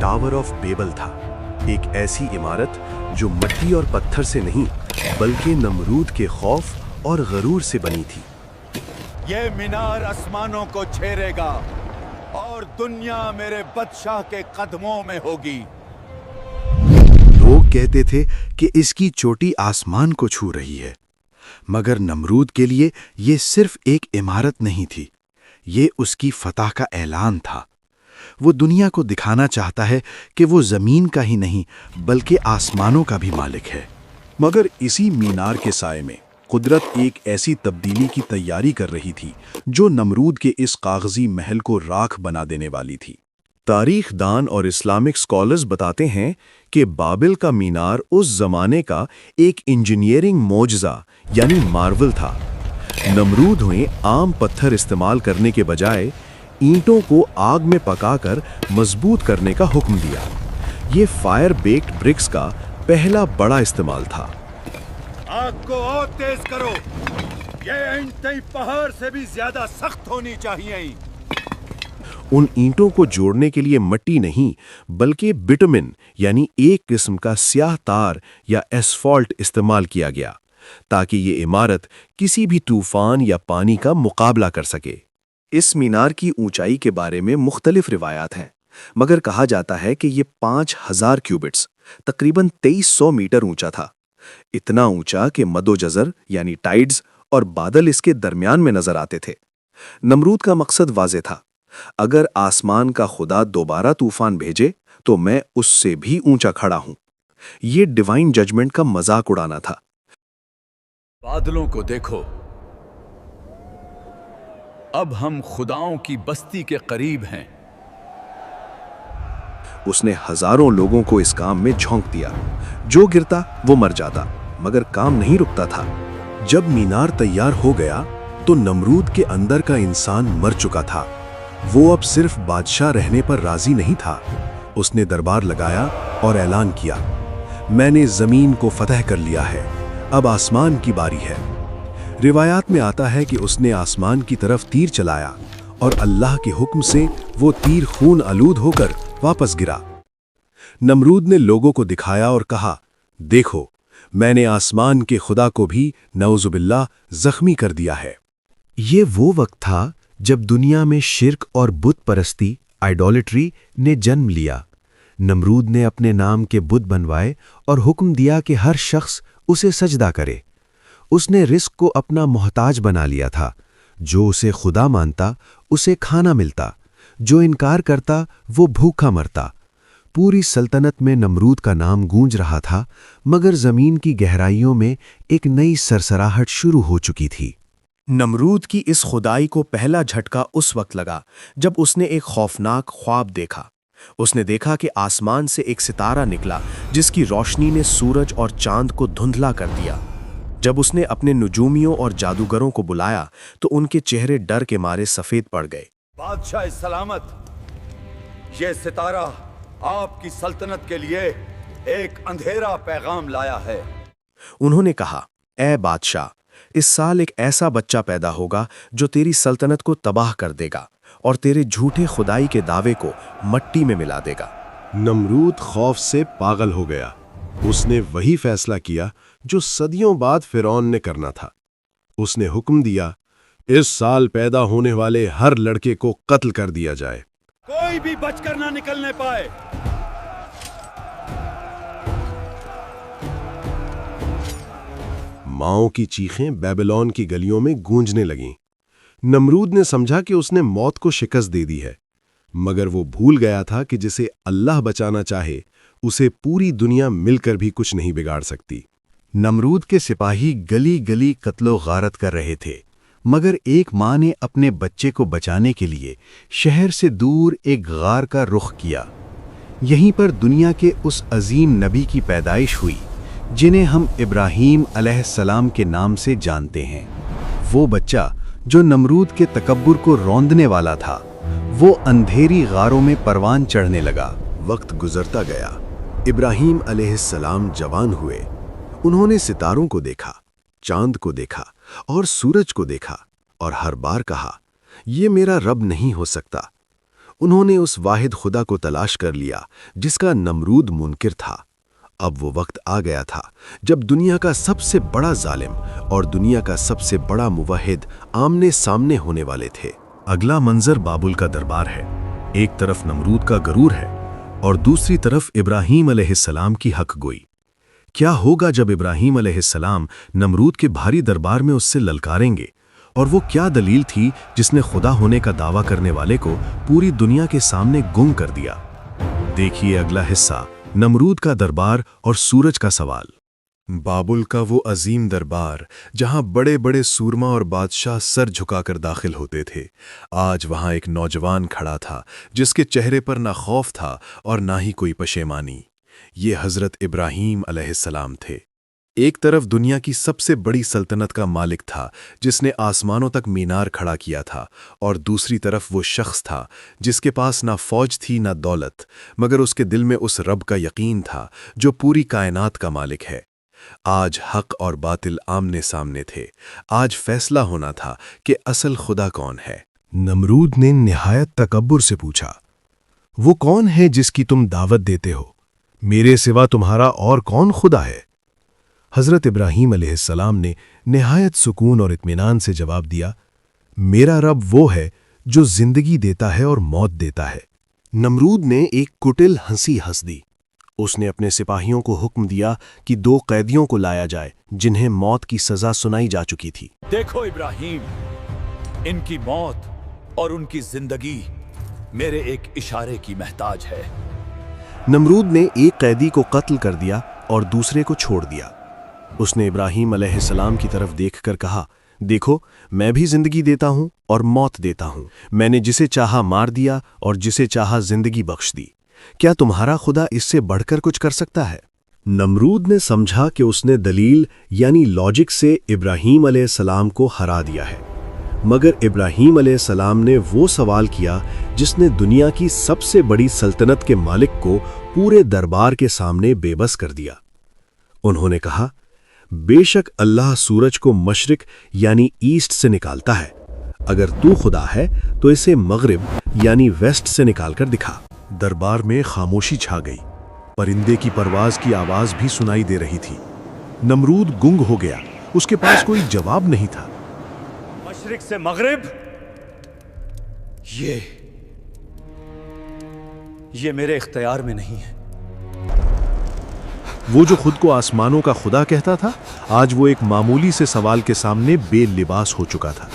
Tower of بیبل تھا، ایک ایسی عمارت جو مٹی اور پتھر سے نہیں بلکہ نمرود کے خوف اور غرور سے بنی تھی۔ یہ مینار آسمانوں کو چھیرے گا اور دنیا میرے بادشاہ کے قدموں میں ہوگی۔ لوگ کہتے تھے کہ اس کی چوٹی آسمان کو چھو رہی ہے، مگر نمرود کے لیے یہ صرف ایک عمارت نہیں تھی، یہ اس کی فتح کا اعلان تھا۔ وہ دنیا کو دکھانا چاہتا ہے کہ وہ زمین کا ہی نہیں بلکہ آسمانوں کا بھی مالک ہے۔ مگر اسی مینار کے سائے میں قدرت ایک ایسی تبدیلی کی تیاری کر رہی تھی جو نمرود کے اس کاغذی محل کو راکھ بنا دینے والی تھی۔ تاریخ دان اور اسلامک اسکالرز بتاتے ہیں کہ بابل کا مینار اس زمانے کا ایک انجینئرنگ معجزہ یعنی مارول تھا۔ نمرود نے عام پتھر استعمال کرنے کے بجائے اینٹوں کو آگ میں پکا کر مضبوط کرنے کا حکم دیا۔ یہ فائر بیکڈ برکس کا پہلا بڑا استعمال تھا۔ آگ کو اور تیز کرو، یہ اینٹیں پہاڑ سے بھی زیادہ سخت ہونی چاہیے۔ ان اینٹوں کو جوڑنے کے لیے مٹی نہیں بلکہ بٹمن یعنی ایک قسم کا سیاہ تار یا ایسفالٹ استعمال کیا گیا تاکہ یہ عمارت کسی بھی طوفان یا پانی کا مقابلہ کر سکے۔ اس مینار کی اونچائی کے بارے میں مختلف روایات ہیں، مگر کہا جاتا ہے کہ یہ 5000 کیوبٹس تقریباً 2300 میٹر اونچا تھا، اتنا اونچا کہ مد و جزر یعنی ٹائیڈز اور بادل اس کے درمیان میں نظر آتے تھے۔ نمرود کا مقصد واضح تھا، اگر آسمان کا خدا دوبارہ طوفان بھیجے تو میں اس سے بھی اونچا کھڑا ہوں۔ یہ ڈیوائن ججمنٹ کا مذاق اڑانا تھا۔ بادلوں کو دیکھو، اب ہم خداؤں کی بستی کے قریب ہیں۔ اس نے ہزاروں لوگوں کو اس کام میں جھونک دیا، جو گرتا وہ مر جاتا، مگر کام نہیں رکتا تھا۔ جب مینار تیار ہو گیا تو نمرود کے اندر کا انسان مر چکا تھا۔ وہ اب صرف بادشاہ رہنے پر راضی نہیں تھا۔ اس نے دربار لگایا اور اعلان کیا، میں نے زمین کو فتح کر لیا ہے، اب آسمان کی باری ہے۔ روایات میں آتا ہے کہ اس نے آسمان کی طرف تیر چلایا اور اللہ کے حکم سے وہ تیر خون آلود ہو کر واپس گرا۔ نمرود نے لوگوں کو دکھایا اور کہا، دیکھو، میں نے آسمان کے خدا کو بھی نعوذ باللہ زخمی کر دیا ہے۔ یہ وہ وقت تھا جب دنیا میں شرک اور بت پرستی آئیڈولٹری نے جنم لیا۔ نمرود نے اپنے نام کے بت بنوائے اور حکم دیا کہ ہر شخص اسے سجدہ کرے۔ اس نے رزق کو اپنا محتاج بنا لیا تھا، جو اسے خدا مانتا اسے کھانا ملتا، جو انکار کرتا وہ بھوکا مرتا۔ پوری سلطنت میں نمرود کا نام گونج رہا تھا، مگر زمین کی گہرائیوں میں ایک نئی سرسراہٹ شروع ہو چکی تھی۔ نمرود کی اس خدائی کو پہلا جھٹکا اس وقت لگا جب اس نے ایک خوفناک خواب دیکھا۔ اس نے دیکھا کہ آسمان سے ایک ستارہ نکلا جس کی روشنی نے سورج اور چاند کو دھندلا کر دیا۔ جب اس نے اپنے نجومیوں اور جادوگروں کو بلایا تو ان کے چہرے ڈر کے مارے سفید پڑ گئے۔ بادشاہ سلامت، یہ ستارہ آپ کی سلطنت کے لیے ایک اندھیرا پیغام لایا ہے۔ انہوں نے کہا، اے بادشاہ، اس سال ایک ایسا بچہ پیدا ہوگا جو تیری سلطنت کو تباہ کر دے گا اور تیرے جھوٹے خدائی کے دعوے کو مٹی میں ملا دے گا۔ نمرود خوف سے پاگل ہو گیا۔ اس نے وہی فیصلہ کیا جو صدیوں بعد فرعون نے کرنا تھا۔ اس نے حکم دیا، اس سال پیدا ہونے والے ہر لڑکے کو قتل کر دیا جائے۔ کوئی بھی بچ کر نہ نکلنے پائے۔ ماؤں کی چیخیں بیبلون کی گلیوں میں گونجنے لگیں۔ نمرود نے سمجھا کہ اس نے موت کو شکست دے دی ہے، مگر وہ بھول گیا تھا کہ جسے اللہ بچانا چاہے اسے پوری دنیا مل کر بھی کچھ نہیں بگاڑ سکتی۔ نمرود کے سپاہی گلی گلی قتل و غارت کر رہے تھے، مگر ایک ماں نے اپنے بچے کو بچانے کے لیے شہر سے دور ایک غار کا رخ کیا۔ یہیں پر دنیا کے اس عظیم نبی کی پیدائش ہوئی جنہیں ہم ابراہیم علیہ السلام کے نام سے جانتے ہیں۔ وہ بچہ جو نمرود کے تکبر کو روندنے والا تھا، وہ اندھیری غاروں میں پروان چڑھنے لگا۔ وقت گزرتا گیا، ابراہیم علیہ السلام جوان ہوئے۔ انہوں نے ستاروں کو دیکھا، چاند کو دیکھا اور سورج کو دیکھا، اور ہر بار کہا، یہ میرا رب نہیں ہو سکتا۔ انہوں نے اس واحد خدا کو تلاش کر لیا جس کا نمرود منکر تھا۔ اب وہ وقت آ گیا تھا جب دنیا کا سب سے بڑا ظالم اور دنیا کا سب سے بڑا موحد آمنے سامنے ہونے والے تھے۔ اگلا منظر بابل کا دربار ہے۔ ایک طرف نمرود کا غرور ہے اور دوسری طرف ابراہیم علیہ السلام کی حق گوئی۔ کیا ہوگا جب ابراہیم علیہ السلام نمرود کے بھاری دربار میں اس سے للکاریں گے؟ اور وہ کیا دلیل تھی جس نے خدا ہونے کا دعویٰ کرنے والے کو پوری دنیا کے سامنے گم کر دیا؟ دیکھیے اگلا حصہ، نمرود کا دربار اور سورج کا سوال۔ بابل کا وہ عظیم دربار جہاں بڑے بڑے سورما اور بادشاہ سر جھکا کر داخل ہوتے تھے، آج وہاں ایک نوجوان کھڑا تھا جس کے چہرے پر نہ خوف تھا اور نہ ہی کوئی پشیمانی۔ یہ حضرت ابراہیم علیہ السلام تھے۔ ایک طرف دنیا کی سب سے بڑی سلطنت کا مالک تھا جس نے آسمانوں تک مینار کھڑا کیا تھا، اور دوسری طرف وہ شخص تھا جس کے پاس نہ فوج تھی نہ دولت، مگر اس کے دل میں اس رب کا یقین تھا جو پوری کائنات کا مالک ہے۔ آج حق اور باطل آمنے سامنے تھے۔ آج فیصلہ ہونا تھا کہ اصل خدا کون ہے۔ نمرود نے نہایت تکبر سے پوچھا، وہ کون ہے جس کی تم دعوت دیتے ہو؟ میرے سوا تمہارا اور کون خدا ہے؟ حضرت ابراہیم علیہ السلام نے نہایت سکون اور اطمینان سے جواب دیا، میرا رب وہ ہے جو زندگی دیتا ہے اور موت دیتا ہے۔ نمرود نے ایک کٹل ہنسی ہنس دی۔ اس نے اپنے سپاہیوں کو حکم دیا کہ 2 قیدیوں کو لایا جائے جنہیں موت کی سزا سنائی جا چکی تھی۔ دیکھو ابراہیم، ان کی موت اور ان کی زندگی میرے ایک اشارے کی محتاج ہے۔ نمرود نے ایک قیدی کو قتل کر دیا اور دوسرے کو چھوڑ دیا۔ اس نے ابراہیم علیہ السلام کی طرف دیکھ کر کہا، دیکھو میں بھی زندگی دیتا ہوں اور موت دیتا ہوں، میں نے جسے چاہا مار دیا اور جسے چاہا زندگی بخش دی، کیا تمہارا خدا اس سے بڑھ کر کچھ کر سکتا ہے؟ نمرود نے سمجھا کہ اس نے دلیل یعنی لاجک سے ابراہیم علیہ السلام کو ہرا دیا ہے، مگر ابراہیم علیہ السلام نے وہ سوال کیا جس نے دنیا کی سب سے بڑی سلطنت کے مالک کو پورے دربار کے سامنے بے بس کر دیا۔ انہوں نے کہا، بے شک اللہ سورج کو مشرق یعنی ایسٹ سے نکالتا ہے، اگر تو خدا ہے تو اسے مغرب یعنی ویسٹ سے نکال کر دکھا۔ دربار میں خاموشی چھا گئی، پرندے کی پرواز کی آواز بھی سنائی دے رہی تھی۔ نمرود گنگ ہو گیا، اس کے پاس کوئی جواب نہیں تھا۔ مشرق سے مغرب، یہ میرے اختیار میں نہیں ہے۔ وہ جو خود کو آسمانوں کا خدا کہتا تھا، آج وہ ایک معمولی سے سوال کے سامنے بے لباس ہو چکا تھا،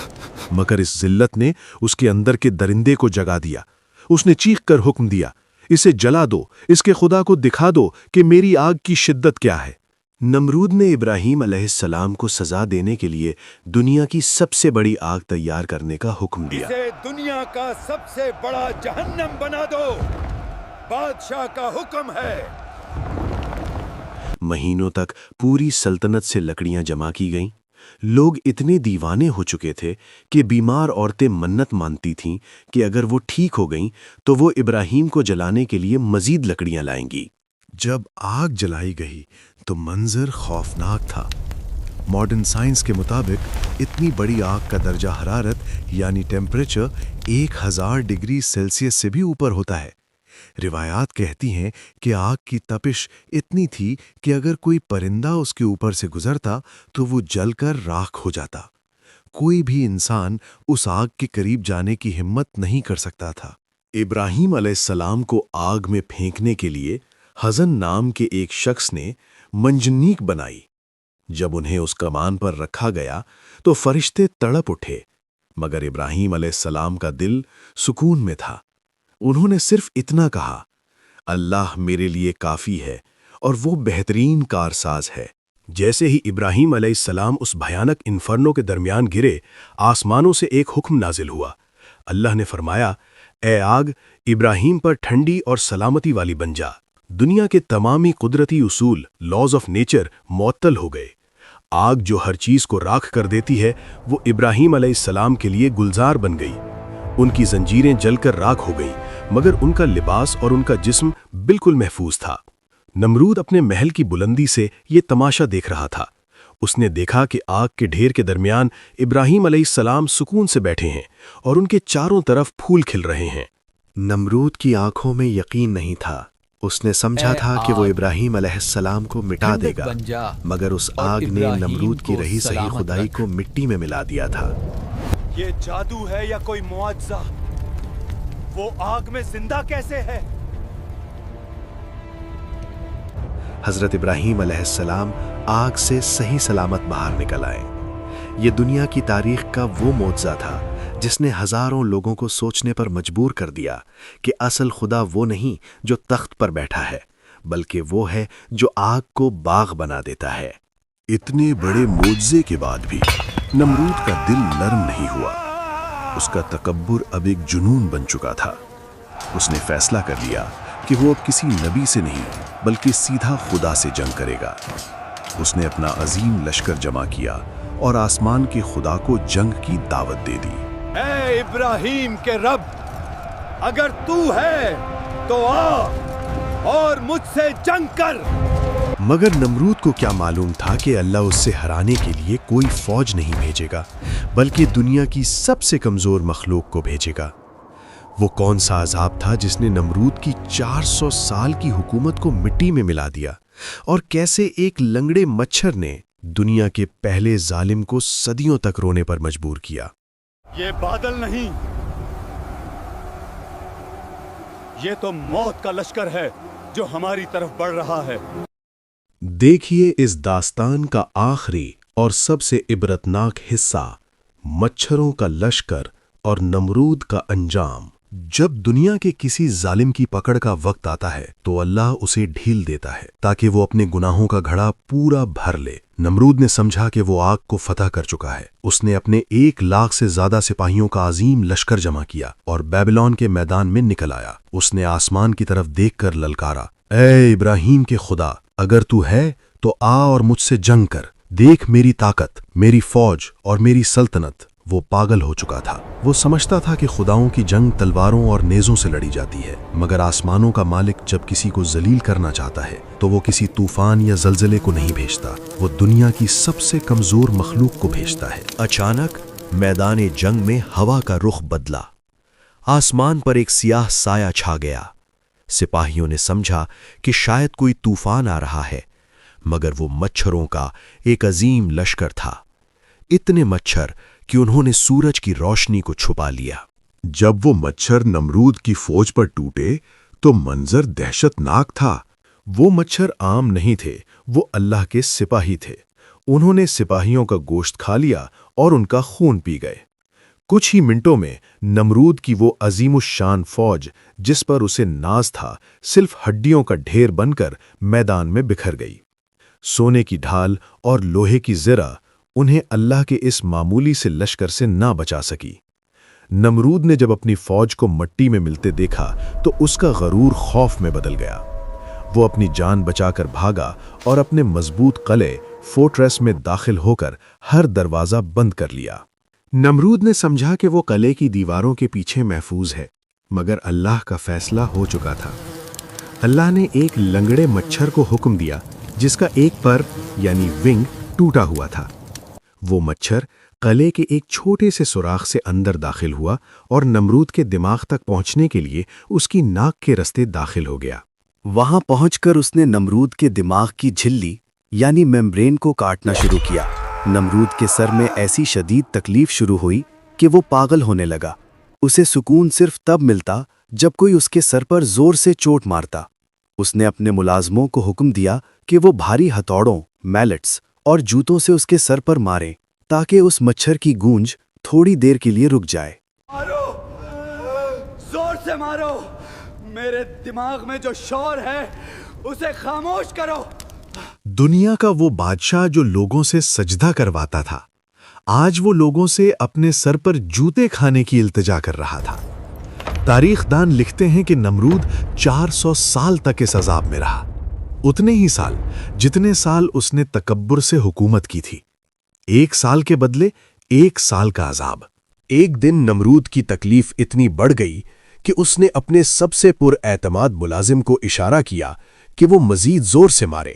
مگر اس ذلت نے اس کے اندر کے درندے کو جگا دیا۔ اس نے چیخ کر حکم دیا، اسے جلا دو، اس کے خدا کو دکھا دو کہ میری آگ کی شدت کیا ہے۔ نمرود نے ابراہیم علیہ السلام کو سزا دینے کے لیے دنیا کی سب سے بڑی آگ تیار کرنے کا حکم دیا۔ اسے دنیا کا سب سے بڑا جہنم بنا دو، بادشاہ کا حکم ہے۔ مہینوں تک پوری سلطنت سے لکڑیاں جمع کی گئیں۔ لوگ اتنے دیوانے ہو چکے تھے کہ بیمار عورتیں منت مانتی تھیں کہ اگر وہ ٹھیک ہو گئیں تو وہ ابراہیم کو جلانے کے لیے مزید لکڑیاں لائیں گی۔ جب آگ جلائی گئی تو منظر خوفناک تھا۔ ماڈرن سائنس کے مطابق اتنی بڑی آگ کا درجہ حرارت یعنی ٹیمپریچر 1000 ڈگری سیلسیس سے بھی اوپر ہوتا ہے۔ روایات کہتی ہیں کہ آگ کی تپش اتنی تھی کہ اگر کوئی پرندہ اس کے اوپر سے گزرتا تو وہ جل کر راکھ ہو جاتا۔ کوئی بھی انسان اس آگ کے قریب جانے کی ہمت نہیں کر سکتا تھا۔ ابراہیم علیہ السلام کو آگ میں پھینکنے کے لیے حزن نام کے ایک شخص نے منجنیق بنائی۔ جب انہیں اس کمان پر رکھا گیا تو فرشتے تڑپ اٹھے، مگر ابراہیم علیہ السلام کا دل سکون میں تھا۔ انہوں نے صرف اتنا کہا، اللہ میرے لیے کافی ہے اور وہ بہترین کارساز ہے۔ جیسے ہی ابراہیم علیہ السلام اس بھیانک انفرنو کے درمیان گرے، آسمانوں سے ایک حکم نازل ہوا۔ اللہ نے فرمایا، اے آگ، ابراہیم پر ٹھنڈی اور سلامتی والی بن جا۔ دنیا کے تمامی قدرتی اصول، لاز آف نیچر معطل ہو گئے۔ آگ جو ہر چیز کو راکھ کر دیتی ہے، وہ ابراہیم علیہ السلام کے لیے گلزار بن گئی۔ ان کی زنجیریں جل کر راکھ ہو گئی، مگر ان کا لباس اور ان کا جسم بالکل محفوظ تھا۔ نمرود اپنے محل کی بلندی سے یہ تماشا دیکھ رہا تھا۔ اس نے دیکھا کہ آگ کے ڈھیر کے درمیان ابراہیم علیہ السلام سکون سے بیٹھے ہیں اور ان کے چاروں طرف پھول کھل رہے ہیں۔ نمرود کی آنکھوں میں یقین نہیں تھا۔ اس نے سمجھا تھا کہ وہ ابراہیم علیہ السلام کو مٹا دے گا، مگر اس آگ نے نمرود کی رہی صحیح خدائی کو مٹی میں ملا دیا تھا۔ یہ جادو ہے یا کوئی معجزہ؟ وہ آگ میں زندہ کیسے ہے؟ حضرت ابراہیم علیہ السلام آگ سے صحیح سلامت باہر نکل آئے۔ یہ دنیا کی تاریخ کا وہ معجزہ تھا جس نے ہزاروں لوگوں کو سوچنے پر مجبور کر دیا کہ اصل خدا وہ نہیں جو تخت پر بیٹھا ہے، بلکہ وہ ہے جو آگ کو باغ بنا دیتا ہے۔ اتنے بڑے معجزے کے بعد بھی نمرود کا دل نرم نہیں ہوا۔ اس کا تکبر اب ایک جنون بن چکا تھا۔ اس نے فیصلہ کر لیا کہ وہ اب کسی نبی سے نہیں بلکہ سیدھا خدا سے جنگ کرے گا۔ اس نے اپنا عظیم لشکر جمع کیا اور آسمان کے خدا کو جنگ کی دعوت دے دی۔ اے ابراہیم کے رب، اگر تو ہے تو آ اور مجھ سے جنگ کر۔ مگر نمرود کو کیا معلوم تھا کہ اللہ اس سے ہرانے کے لیے کوئی فوج نہیں بھیجے گا، بلکہ دنیا کی سب سے کمزور مخلوق کو بھیجے گا۔ وہ کون سا عذاب تھا جس نے نمرود کی 400 سال کی حکومت کو مٹی میں ملا دیا، اور کیسے ایک لنگڑے مچھر نے دنیا کے پہلے ظالم کو صدیوں تک رونے پر مجبور کیا۔ یہ بادل نہیں، یہ تو موت کا لشکر ہے جو ہماری طرف بڑھ رہا ہے۔ دیکھیے اس داستان کا آخری اور سب سے عبرتناک حصہ، مچھروں کا لشکر اور نمرود کا انجام۔ جب دنیا کے کسی ظالم کی پکڑ کا وقت آتا ہے تو اللہ اسے ڈھیل دیتا ہے تاکہ وہ اپنے گناہوں کا گھڑا پورا بھر لے۔ نمرود نے سمجھا کہ وہ آگ کو فتح کر چکا ہے۔ اس نے اپنے 1,00,000 سے زیادہ سپاہیوں کا عظیم لشکر جمع کیا اور بیبلون کے میدان میں نکل آیا۔ اس نے آسمان کی طرف دیکھ کر للکارا، اے ابراہیم کے خدا، اگر تو ہے تو آ اور مجھ سے جنگ کر، دیکھ میری طاقت، میری فوج اور میری سلطنت۔ وہ پاگل ہو چکا تھا۔ وہ سمجھتا تھا کہ خداؤں کی جنگ تلواروں اور نیزوں سے لڑی جاتی ہے، مگر آسمانوں کا مالک جب کسی کو ذلیل کرنا چاہتا ہے تو وہ کسی طوفان یا زلزلے کو نہیں بھیجتا، وہ دنیا کی سب سے کمزور مخلوق کو بھیجتا ہے۔ اچانک میدان جنگ میں ہوا کا رخ بدلا، آسمان پر ایک سیاہ سایہ چھا گیا۔ سپاہیوں نے سمجھا کہ شاید کوئی طوفان آ رہا ہے، مگر وہ مچھروں کا ایک عظیم لشکر تھا، اتنے مچھر کہ انہوں نے سورج کی روشنی کو چھپا لیا۔ جب وہ مچھر نمرود کی فوج پر ٹوٹے تو منظر دہشت ناک تھا۔ وہ مچھر عام نہیں تھے، وہ اللہ کے سپاہی تھے۔ انہوں نے سپاہیوں کا گوشت کھا لیا اور ان کا خون پی گئے۔ کچھ ہی منٹوں میں نمرود کی وہ عظیم الشان فوج جس پر اسے ناز تھا صرف ہڈیوں کا ڈھیر بن کر میدان میں بکھر گئی۔ سونے کی ڈھال اور لوہے کی زرہ انہیں اللہ کے اس معمولی سے لشکر سے نہ بچا سکی۔ نمرود نے جب اپنی فوج کو مٹی میں ملتے دیکھا تو اس کا غرور خوف میں بدل گیا۔ وہ اپنی جان بچا کر بھاگا اور اپنے مضبوط قلعے فورٹریس میں داخل ہو کر ہر دروازہ بند کر لیا۔ نمرود نے سمجھا کہ وہ قلعے کی دیواروں کے پیچھے محفوظ ہے، مگر اللہ کا فیصلہ ہو چکا تھا۔ اللہ نے ایک لنگڑے مچھر کو حکم دیا جس کا ایک پر یعنی ونگ ٹوٹا ہوا تھا۔ وہ مچھر قلعے کے ایک چھوٹے سے سوراخ سے اندر داخل ہوا اور نمرود کے دماغ تک پہنچنے کے لیے اس کی ناک کے رستے داخل ہو گیا۔ وہاں پہنچ کر اس نے نمرود کے دماغ کی جھلی یعنی میمبرین کو کاٹنا شروع کیا۔ نمرود کے سر میں ایسی شدید تکلیف شروع ہوئی کہ وہ پاگل ہونے لگا۔ اسے سکون صرف تب ملتا جب کوئی اس کے سر پر زور سے چوٹ مارتا۔ اس نے اپنے ملازموں کو حکم دیا کہ وہ بھاری ہتھوڑوں، میلٹس اور جوتوں سے اس کے سر پر ماریں تاکہ اس مچھر کی گونج تھوڑی دیر کے لیے رک جائے۔ مارو، زور سے مارو، میرے دماغ میں جو شور ہے اسے خاموش کرو۔ دنیا کا وہ بادشاہ جو لوگوں سے سجدہ کرواتا تھا، آج وہ لوگوں سے اپنے سر پر جوتے کھانے کی التجا کر رہا تھا۔ تاریخ دان لکھتے ہیں کہ نمرود 400 سال تک اس عذاب میں رہا، اتنے ہی سال جتنے سال اس نے تکبر سے حکومت کی تھی۔ 1 سال کے بدلے 1 سال کا عذاب۔ ایک دن نمرود کی تکلیف اتنی بڑھ گئی کہ اس نے اپنے سب سے پر اعتماد ملازم کو اشارہ کیا کہ وہ مزید زور سے مارے۔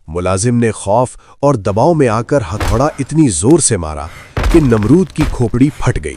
ملازم نے خوف اور دباؤ میں آ کر ہتھوڑا اتنی زور سے مارا کہ نمرود کی کھوپڑی پھٹ گئی۔